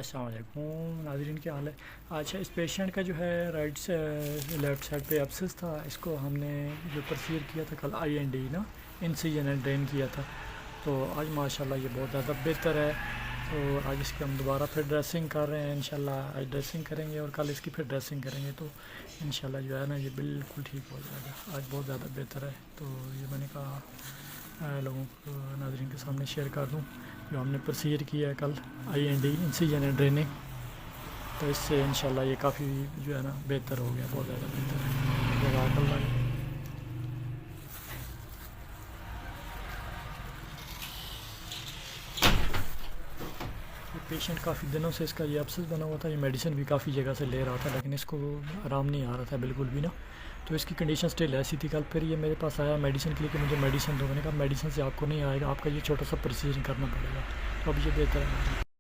अस्सलाम वालेकुम नाज़रीन, क्या हाल है। अच्छा, इस पेशेंट का जो है लेफ़्ट साइड पे एब्सेस था। इसको हमने जो प्रोसीजर किया था कल IND ना, इंसिजन एंड ड्रेन किया था। तो आज माशाल्लाह ये बहुत ज़्यादा बेहतर है। तो आज इसकी हम दोबारा फिर ड्रेसिंग कर रहे हैं। इंशाल्लाह आज ड्रेसिंग करेंगे और कल इसकी फिर ड्रेसिंग करेंगे। तो इंशाल्लाह जो है ना, ये बिल्कुल ठीक हो जाएगा। आज बहुत ज़्यादा बेहतर है। तो ये मैंने कहा लोगों को, नाज़रीन के सामने शेयर कर दूं जो हमने प्रोसीजर किया है कल IND इंसिजन एंड ड्रेनिंग। तो इससे इंशाल्लाह ये काफ़ी जो है ना बेहतर हो गया, बहुत ज़्यादा बेहतर है। जज़ाकल्लाह। ये पेशेंट काफ़ी दिनों से इसका ये अब्सेस बना हुआ था। ये मेडिसिन भी काफ़ी जगह से ले रहा था, लेकिन इसको आराम नहीं आ रहा था बिल्कुल भी ना। तो इसकी कंडीशन स्टिल ऐसी थी। कल फिर ये मेरे पास आया मेडिसिन के लिए कि मुझे मेडिसिन दो। मैंने कहा मेडिसिन से आपको नहीं आएगा, आपका ये छोटा सा प्रोसीजर करना पड़ेगा। तो अब ये बेहतर है।